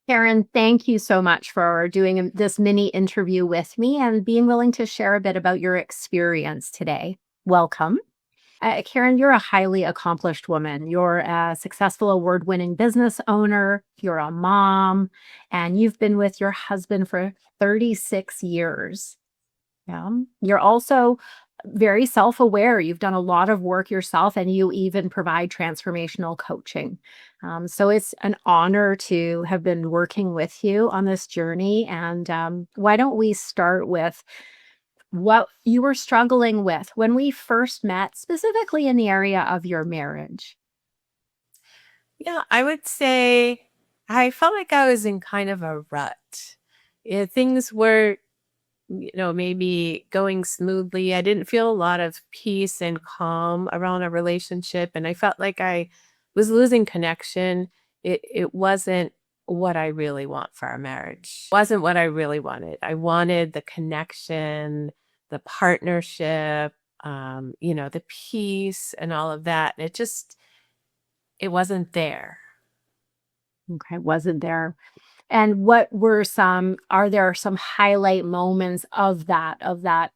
Karen, thank you so much for doing this mini interview with me and being willing to share a bit about your experience today. Welcome. Karen, you're a highly accomplished woman. You're a successful award winning business owner. You're a mom, and you've been with your husband for 36 years. Yeah. You're also very self aware. You've done a lot of work yourself, and you even provide transformational coaching. So it's an honor to have been working with you on this journey. And why don't we start with what you were struggling with when we first met, specifically in the area of your marriage? Yeah, I would say I felt like I was in kind of a rut. Yeah, things were, maybe going smoothly. I didn't feel a lot of peace and calm around a relationship, and I felt like I was losing connection. It wasn't what I really want for our marriage. It wasn't what I really wanted. I wanted the connection, the partnership, the peace and all of that. And it wasn't there. Okay, wasn't there. And are there some highlight moments of that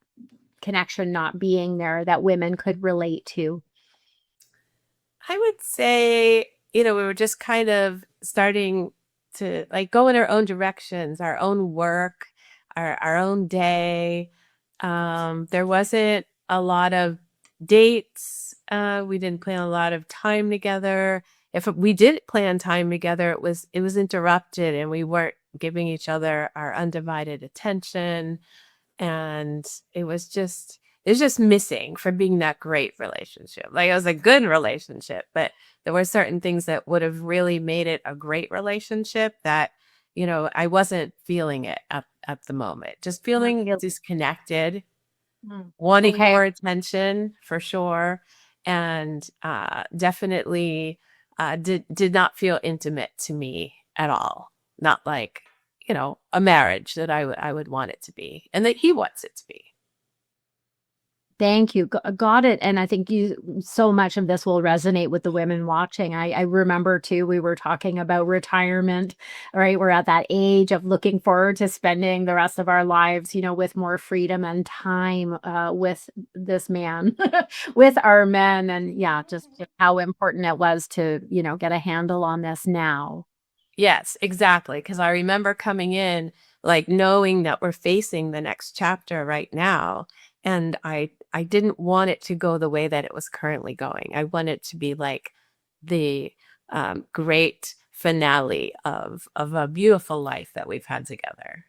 connection not being there that women could relate to? I would say, we were just kind of starting to like go in our own directions, our own work, our own day. There wasn't a lot of dates. We didn't plan a lot of time together. If we did plan time together, it was interrupted and we weren't giving each other our undivided attention. And it was just missing from being that great relationship. Like it was a good relationship, but there were certain things that would have really made it a great relationship that, I wasn't feeling it at the moment. Just Not feeling really. disconnected, Mm. wanting Okay. more attention for sure, and definitely did not feel intimate to me at all. Not like, a marriage that I would want it to be and that he wants it to be. Thank you. Got it. And I think so much of this will resonate with the women watching. I remember too, we were talking about retirement, right? We're at that age of looking forward to spending the rest of our lives, with more freedom and time with this man, with our men. And yeah, just how important it was to, get a handle on this now. Yes, exactly. Because I remember coming in, like knowing that we're facing the next chapter right now, and I didn't want it to go the way that it was currently going. I want it to be like the great finale of a beautiful life that we've had together.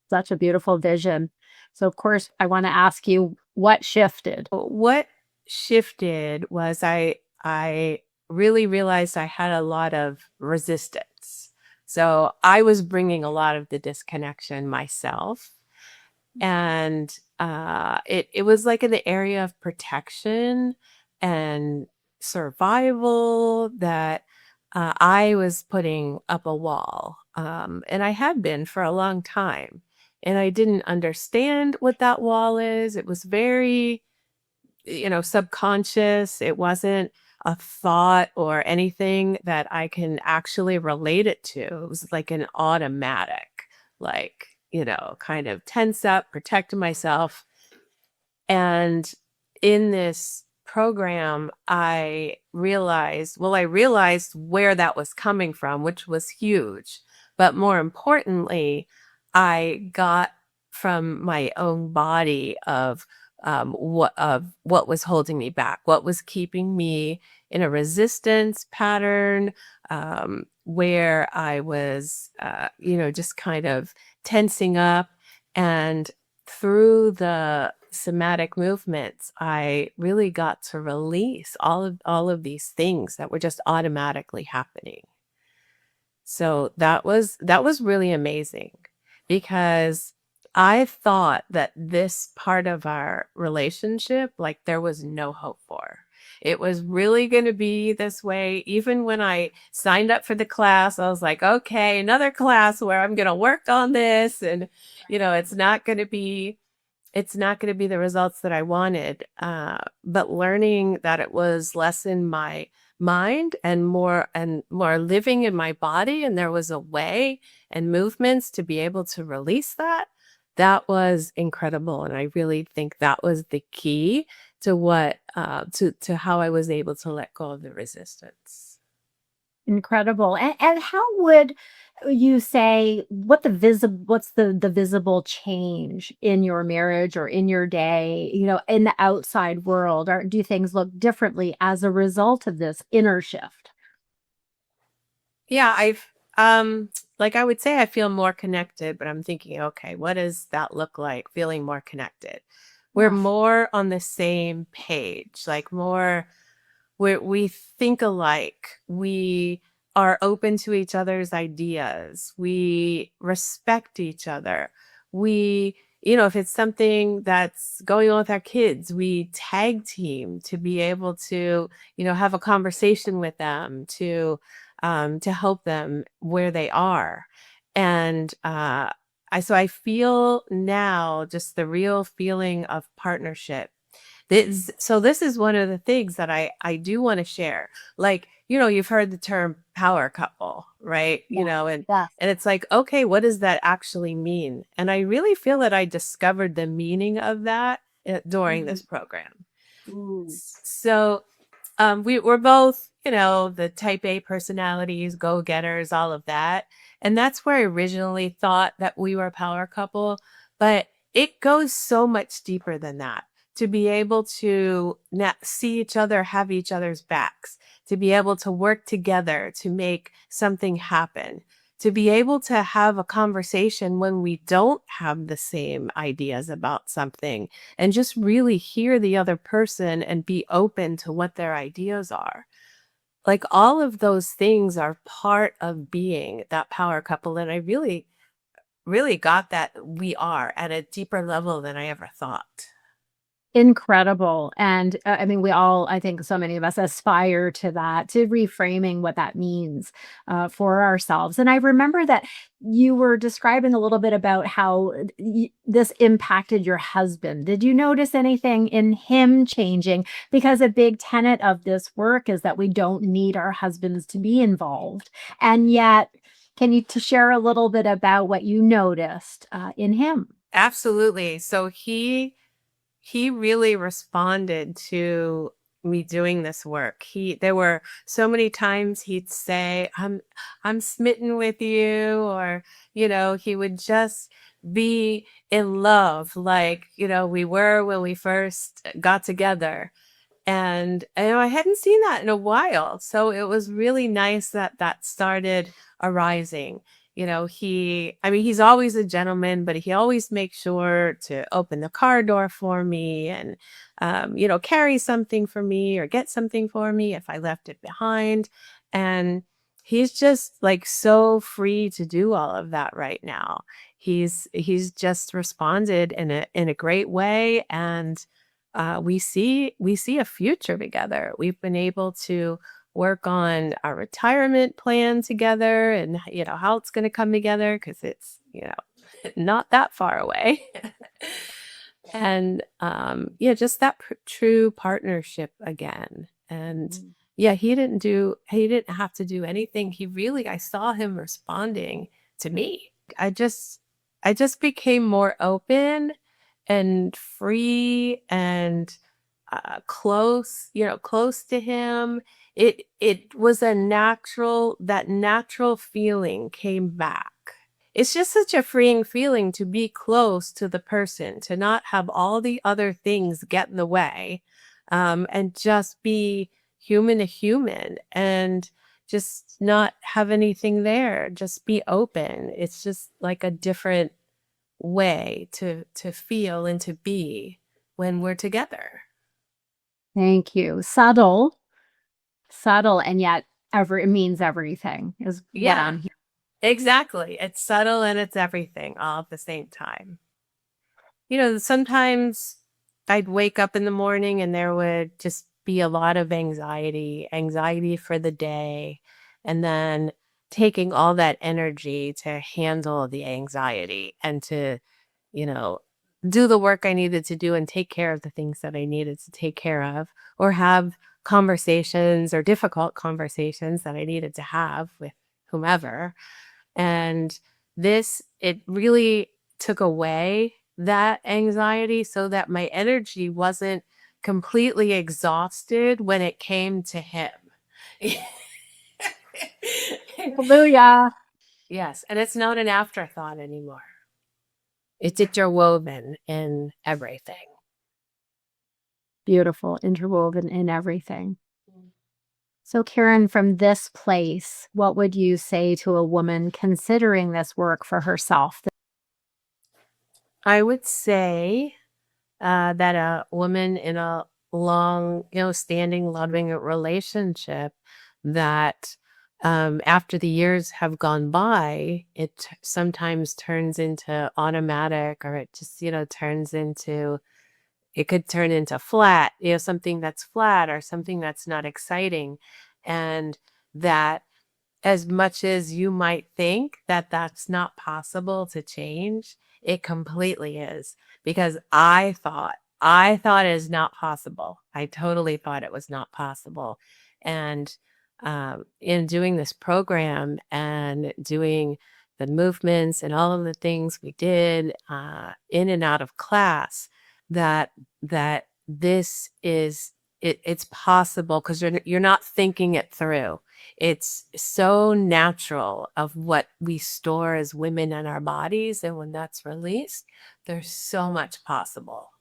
Such a beautiful vision. So, of course, I want to ask you what shifted? What shifted was I really realized I had a lot of resistance. So I was bringing a lot of the disconnection myself, and it was like in the area of protection and survival that I was putting up a wall, and I had been for a long time, and I didn't understand what that wall is. It was very, subconscious. It wasn't a thought or anything that I can actually relate it to. It was like an automatic, like, kind of tense up, protect myself. And in this program, I realized where that was coming from, which was huge. But more importantly, I got from my own body of what was holding me back, what was keeping me in a resistance pattern, where I was, just kind of tensing up. And through the somatic movements, I really got to release all of these things that were just automatically happening. So that was really amazing because I thought that this part of our relationship, like there was no hope for. It was really going to be this way. Even when I signed up for the class, I was like, okay, another class where I'm going to work on this. And, it's not going to be the results that I wanted. But learning that it was less in my mind and more living in my body, and there was a way and movements to be able to release that. That was incredible, and I really think that was the key to what to how I was able to let go of the resistance. Incredible. And how would you say what's the visible change in your marriage or in your day, in the outside world? Or do things look differently as a result of this inner shift? Yeah, I've like I would say I feel more connected, but I'm thinking, okay, what does that look like feeling more connected? We're Yeah. more on the same page, like more we think alike. We are open to each other's ideas. We respect each other. We, if it's something that's going on with our kids, we tag team to be able to, have a conversation with them to help them where they are. And, so I feel now just the real feeling of partnership. This is one of the things that I do want to share. Like, you've heard the term power couple, right? Yeah. And Yeah. it's like, okay, what does that actually mean? And I really feel that I discovered the meaning of that during this program. Mm. So, we're both, the type A personalities, go-getters, all of that. And that's where I originally thought that we were a power couple, but it goes so much deeper than that. To be able to see each other, have each other's backs, to be able to work together to make something happen, to be able to have a conversation when we don't have the same ideas about something and just really hear the other person and be open to what their ideas are. Like all of those things are part of being that power couple. And I really, really got that we are at a deeper level than I ever thought. Incredible. And I mean, we all, I think so many of us aspire to that, to reframing what that means for ourselves. And I remember that you were describing a little bit about how this impacted your husband. Did you notice anything in him changing? Because a big tenet of this work is that we don't need our husbands to be involved. And yet, can you to share a little bit about what you noticed in him? Absolutely. So he really responded to me doing this work. There were so many times he'd say, I'm smitten with you, or, he would just be in love like, we were when we first got together. And, I hadn't seen that in a while. So it was really nice that that started arising. He's always a gentleman, but he always makes sure to open the car door for me and, carry something for me or get something for me if I left it behind. And he's just like so free to do all of that right now. He's just responded in a great way. And we see a future together. We've been able to work on our retirement plan together and how it's going to come together because it's not that far away. And yeah, just that true partnership again. And yeah, he didn't have to do anything. I saw him responding to me. I just became more open and free and close to him. It was that natural feeling came back. It's just such a freeing feeling to be close to the person, to not have all the other things get in the way, and just be human to human and just not have anything there. Just be open. It's just like a different way to feel and to be when we're together. Thank you. Subtle, and yet it means everything is what Yeah, I'm hearing. exactly. It's subtle and it's everything all at the same time. Sometimes I'd wake up in the morning and there would just be a lot of anxiety for the day, and then taking all that energy to handle the anxiety and to, you know, do the work I needed to do and take care of the things that I needed to take care of, or have conversations or difficult conversations that I needed to have with whomever. And it really took away that anxiety so that my energy wasn't completely exhausted when it came to him. Hallelujah. Yes. And it's not an afterthought anymore. It's interwoven in everything. Beautiful, interwoven in everything. So, Karen, from this place, what would you say to a woman considering this work for herself? I would say that a woman in a long, standing, loving relationship that after the years have gone by, it sometimes turns into automatic, or it just, it could turn into flat, something that's flat or something that's not exciting. And that as much as you might think that that's not possible to change, it completely is. Because I thought it is not possible. I totally thought it was not possible. And in doing this program and doing the movements and all of the things we did in and out of class, that this is it's possible because you're not thinking it through. It's so natural of what we store as women in our bodies, and when that's released, there's so much possible.